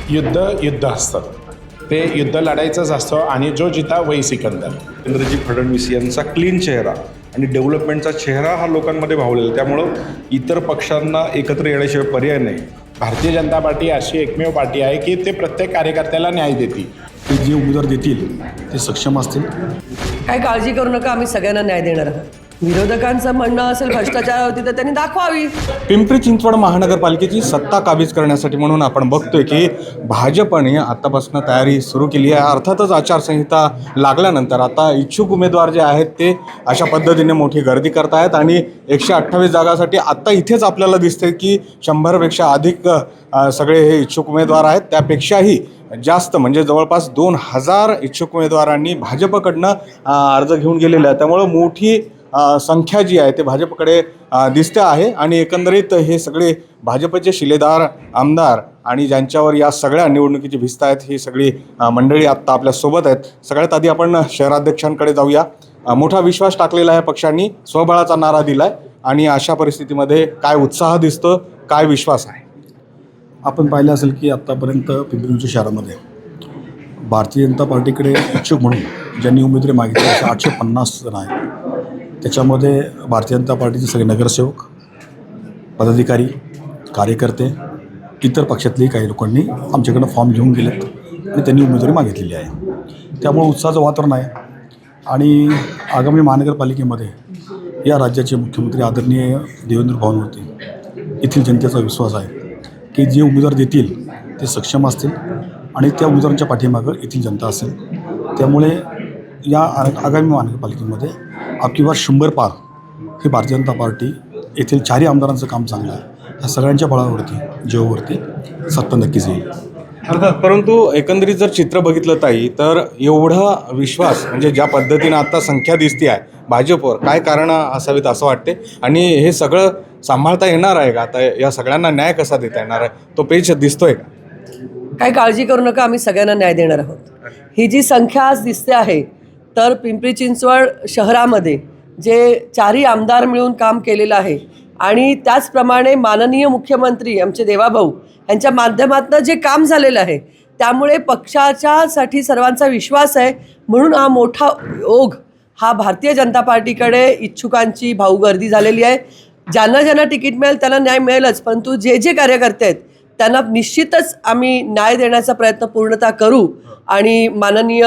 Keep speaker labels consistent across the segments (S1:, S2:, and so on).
S1: युद्ध असतं, ते युद्ध लढायचंच असतं आणि जो जिता वही सिकंदर.
S2: देवेंद्रजी फडणवीस यांचा क्लीन चेहरा आणि डेव्हलपमेंटचा चेहरा हा लोकांमध्ये भावलेला, त्यामुळं इतर पक्षांना एकत्र येण्याशिवाय पर्याय नाही.
S1: भारतीय जनता पार्टी अशी एकमेव पार्टी आहे की ते प्रत्येक कार्यकर्त्याला न्याय देते.
S3: ते जे उमेदवार देतील ते सक्षम असतील.
S4: काय काळजी करू नका, आम्ही सगळ्यांना न्याय देणार आहोत. विरोधकांचं म्हणणं असेल भ्रष्टाचार होती तर त्यांनी दाखवावी.
S5: पिंपरी चिंचवड महानगरपालिकेची सत्ता काबीज करण्यासाठी म्हणून आपण बघतोय की भाजपने आतापासून तयारी सुरू केली आहे. अर्थातच आचारसंहिता लागल्यानंतर आता इच्छुक उमेदवार जे आहेत ते अशा पद्धतीने मोठी गर्दी करत आहेत आणि 128 जागासाठी आत्ता इथेच आपल्याला दिसते की 100पेक्षा अधिक सगळे हे इच्छुक उमेदवार आहेत. त्यापेक्षाही जास्त म्हणजे जवळपास 2000 इच्छुक उमेदवारांनी भाजपकडनं अर्ज घेऊन गेलेले आहे. त्यामुळं मोठी संख्या जी आहे ते भाजपकडे दिसते आहे आणि एकंदरीत हे सगळे भाजपचे शिलेदार आमदार आणि ज्यांच्यावर या सगळ्या निवडणुकीची भिस्त आहेत ही सगळी मंडळी आत्ता आपल्यासोबत आहेत. सगळ्यात आधी आपण शहराध्यक्षांकडे जाऊया. मोठा विश्वास टाकलेला आहे पक्षांनी, स्वबळाचा नारा दिला आहे आणि अशा परिस्थितीमध्ये काय उत्साह दिसतो, काय विश्वास आहे?
S3: आपण पाहिलं असेल की आत्तापर्यंत पिंपरी चिंचवड शहरामध्ये भारतीय जनता पार्टीकडे इच्छुक म्हणून ज्यांनी उमेदवारी मागितली असे 850 जण आहेत. त्याच्यामध्ये भारतीय जनता पार्टीचे सगळे नगरसेवक, पदाधिकारी, कार्यकर्ते, इतर पक्षातलेही काही लोकांनी आमच्याकडं फॉर्म घेऊन गेलेत आणि त्यांनी उमेदवारी मागितलेली आहे. त्यामुळे उत्साहाचं वातावरण आहे आणि आगामी महानगरपालिकेमध्ये या राज्याचे मुख्यमंत्री आदरणीय देवेंद्र फडणवीस येथील जनतेचा विश्वास आहे की जे उमेदवार देतील ते सक्षम असतील आणि त्या उमेदवारांच्या पाठीमागं येथील जनता असेल. त्यामुळे या आगामी महानगरपालिकेमध्ये आपकी बार 100 पार ही भारतीय जनता पार्टी येथील 4 आमदारांचं काम चांगलं आहे. ह्या सगळ्यांच्या बळावरती जेवरती सत्ता नक्कीच येईल.
S5: अर्थात, परंतु एकंदरीत जर चित्र बघितलं ताई तर एवढा विश्वास म्हणजे ज्या पद्धतीनं आता संख्या दिसते आहे भाजपवर, काय कारण असावीत असं वाटते आणि हे सगळं सांभाळता येणार आहे का? आता या सगळ्यांना न्याय कसा देता येणार आहे, तो पेच दिसतोय का?
S4: काय काळजी करू नका, आम्ही सगळ्यांना न्याय देणार आहोत. ही जी संख्या आज दिसते आहे तर पिंपरी चिंचवड शहरामध्ये जे 4 आमदार मिळून काम केलेलं आहे आणि त्याचप्रमाणे माननीय मुख्यमंत्री आमचे देवाभाऊ यांच्या माध्यमातून जे काम झालेलं आहे त्यामुळे पक्षाच्यासाठी सर्वांचा विश्वास आहे. म्हणून हा मोठा ओघ हा भारतीय जनता पार्टीकडे इच्छुकांची भाऊगर्दी झालेली आहे. ज्यांना तिकीट मिळेल त्यांना न्याय मिळेलच, परंतु जे कार्यकर्ते आहेत त्यांना निश्चितच आम्ही न्याय देण्याचा प्रयत्न पूर्णतः करू आणि माननीय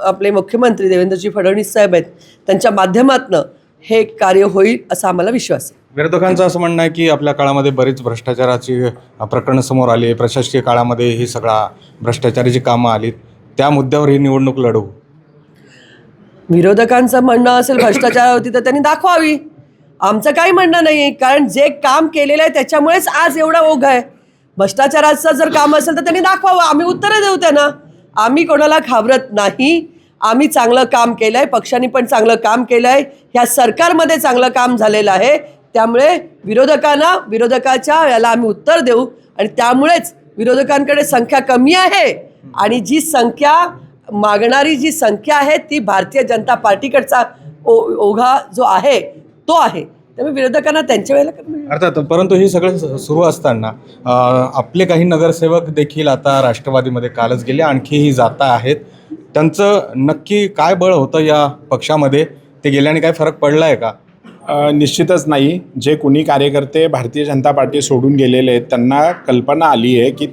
S4: आपले मुख्यमंत्री देवेंद्रजी फडणवीस साहेब आहेत त्यांच्या माध्यमातून हे कार्य होईल असा आम्हाला विश्वास आहे.
S5: विरोधकांचं असं म्हणणं आहे की आपल्या काळामध्ये बरीच भ्रष्टाचाराची प्रकरणं समोर आली, प्रशासकीय काळामध्ये ही सगळा भ्रष्टाचाराची कामं आली, त्या मुद्द्यावर ही निवडणूक लढवू.
S4: विरोधकांचं म्हणणं असेल भ्रष्टाचार होती तर त्यांनी दाखवावी. आमचं काही म्हणणं नाही, कारण जे काम केलेलं आहे त्याच्यामुळेच आज एवढा ओघ आहे. भ्रष्टाचाराचं जर काम असेल तर त्यांनी दाखवावं, आम्ही उत्तरं देऊ त्यांना. आम्ही कोणाला घाबरत नाही. आम्ही चांगलं काम केलं आहे, पक्षांनी पण चांगलं काम केलं आहे, ह्या सरकारमध्ये चांगलं काम झालेलं आहे. त्यामुळे विरोधकाच्या याला आम्ही उत्तर देऊ आणि त्यामुळेच विरोधकांकडे संख्या कमी आहे आणि जी संख्या मागणारी जी संख्या आहे ती भारतीय जनता पार्टीकडचा ओघा जो आहे तो आहे. त्यामुळे विरोधकांना त्यांच्या वेळेला
S5: अर्थात, परंतु हे सगळं सुरू असताना आपले काही नगरसेवक देखील आता राष्ट्रवादीमध्ये कालच गेले, आणखीही जाता आहेत. त्यांचं नक्की काय बळ होतं या पक्षामध्ये, ते गेल्याने काय फरक पडला आहे का?
S1: निश्चितच नाही. जे कोणी कार्यकर्ते भारतीय जनता पार्टी सोडून गेलेले आहेत त्यांना कल्पना आली आहे की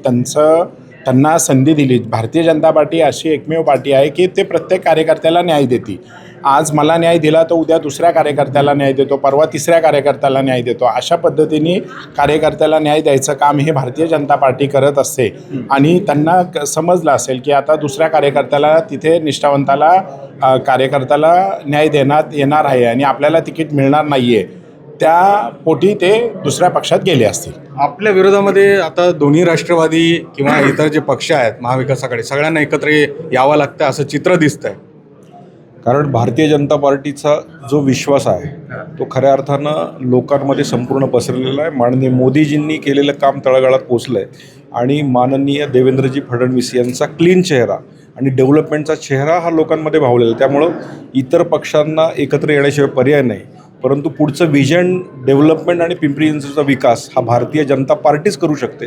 S1: त्यांना संधी दिली. भारतीय जनता पार्टी अशी एकमेव पार्टी आहे की ते प्रत्येक कार्यकर्त्याला न्याय देते. आज मला न्याय दिला तर उद्या दुसऱ्या कार्यकर्त्याला न्याय देतो, परवा तिसऱ्या कार्यकर्त्याला न्याय देतो. अशा पद्धतीने कार्यकर्त्याला न्याय द्यायचं काम हे भारतीय जनता पार्टी करत असते आणि त्यांना समजलं असेल की आता दुसऱ्या कार्यकर्त्याला तिथे निष्ठावंताला कार्यकर्त्याला न्याय देण्यात येणार आहे आणि आपल्याला तिकीट मिळणार नाही आहे, त्या पोटी ते दुसऱ्या पक्षात गेले असतील.
S5: आपल्या विरोधामध्ये आता दोन्ही राष्ट्रवादी किंवा इतर जे पक्ष आहेत महाविकास आघाडी सगळ्यांना एकत्र यावं लागतं असं चित्र दिसतंय.
S2: कारण भारतीय जनता पार्टीचा जो विश्वास आहे तो खऱ्या अर्थानं लोकांमध्ये संपूर्ण पसरलेला आहे. माननीय मोदीजींनी केलेलं काम तळागाळात पोचलं आहे आणि माननीय देवेंद्रजी फडणवीस यांचा क्लीन चेहरा आणि डेव्हलपमेंटचा चेहरा हा लोकांमध्ये भावलेला आहे. त्यामुळं इतर पक्षांना एकत्र येण्याशिवाय पर्याय नाही. परंतु पुढचं व्हिजन डेव्हलपमेंट आणि पिंपरी चिंचवडचा विकास हा भारतीय जनता पार्टीच करू शकते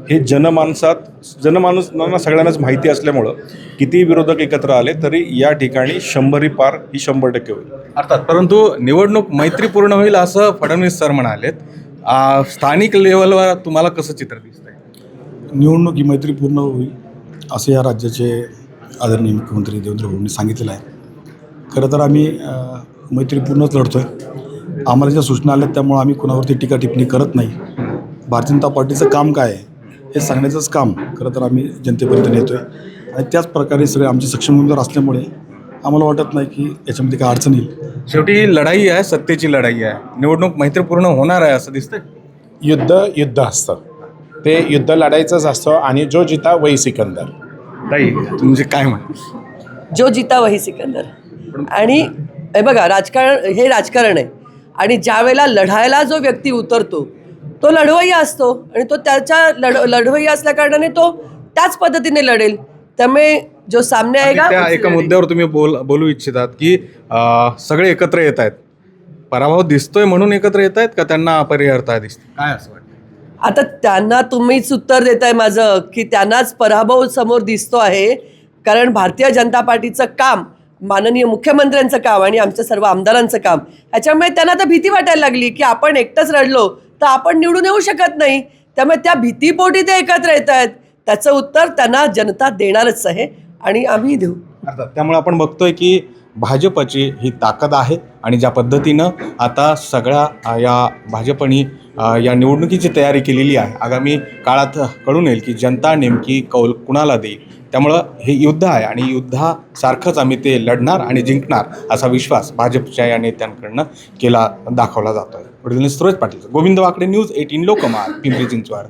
S2: हे जनमानसांना सगळ्यांनाच माहिती असल्यामुळं कितीही विरोधक एकत्र आले तरी या ठिकाणी 100 पार ही 100% होईल.
S5: अर्थात, परंतु निवडणूक मैत्रीपूर्ण होईल असं फडणवीस सर म्हणालेत. स्थानिक लेवलवर तुम्हाला कसं चित्र दिसतंय?
S3: निवडणूक ही मैत्रीपूर्ण होईल असं या राज्याचे आदरणीय मुख्यमंत्री देवेंद्र फडणवीस सांगितलेलं आहे. खरं तर आम्ही मैत्रीपूर्णच लढतो आहे. आम्हाला ज्या सूचना आल्या त्यामुळे आम्ही कोणावरती टीका टिप्पणी करत नाही. भारतीय जनता पार्टीचं काम काय आहे हे सांगण्याचंच काम खरं तर आम्ही जनतेपर्यंत नेतो आहे आणि त्याच प्रकारे सगळे आमचे सक्षम उमेदवार असल्यामुळे आम्हाला वाटत नाही की याच्यामध्ये काय अडचण येईल.
S5: शेवटी ही लढाई आहे, सत्तेची लढाई आहे. निवडणूक मैत्रीपूर्ण होणार आहे असं दिसतंय.
S1: युद्ध असतं, ते युद्ध लढायचंच असतं आणि जो जिता वही सिकंदर.
S5: ताई, तुमचे काय म्हण?
S4: जो जिता वही सिकंदर. आणि हे बघा, राजकारण आहे आणि ज्या वेळेला लढायला जो व्यक्ती उतरतो तो लढवय्या असतो आणि तो त्याच्या लढवय्या असल्या कारणाने तो त्याच पद्धतीने लढेल. त्यामुळे जो सामने आहे
S5: त्या एका मुद्द्यावर तुम्ही बोलू इच्छितात की सगळे एकत्र येत आहेत, पराभव दिसतोय म्हणून एकत्र येत आहेत का त्यांना अपरिहार्यता दिसते, काय असं वाटतं?
S4: आता त्यांना तुम्हीच उत्तर देताय माझं की त्यांनाच पराभव समोर दिसतो आहे. कारण भारतीय जनता पार्टीचं काम, माननीय मुख्यमंत्र्यांचं काम आणि आमच्या सर्व आमदारांचं काम, ह्याच्यामुळे त्यांना आता भीती वाटायला लागली की आपण एकटंच रडलो तर आपण निवडून येऊ शकत नाही. त्यामुळे त्या भीतीपोटी ते एकत्र येत आहेत. त्याचं उत्तर त्यांना जनता देणारच आहे आणि आम्ही देऊ.
S5: अर्थात, त्यामुळे आपण बघतोय की भाजपची ही ताकद आहे आणि ज्या पद्धतीनं आता सगळ्या या भाजपनी या निवडणुकीची तयारी केलेली आहे. आगामी काळात कळून येईल की जनता नेमकी कौल कुणाला देईल. त्यामुळं हे युद्ध आहे आणि युद्धासारखंच आम्ही ते लढणार आणि जिंकणार असा विश्वास भाजपच्या या नेत्यांकडनं दाखवला जातो आहे. सुरेश पाटील, गोविंद वाकडे, न्यूज 18 लोकमत, पिंपरी चिंचवड.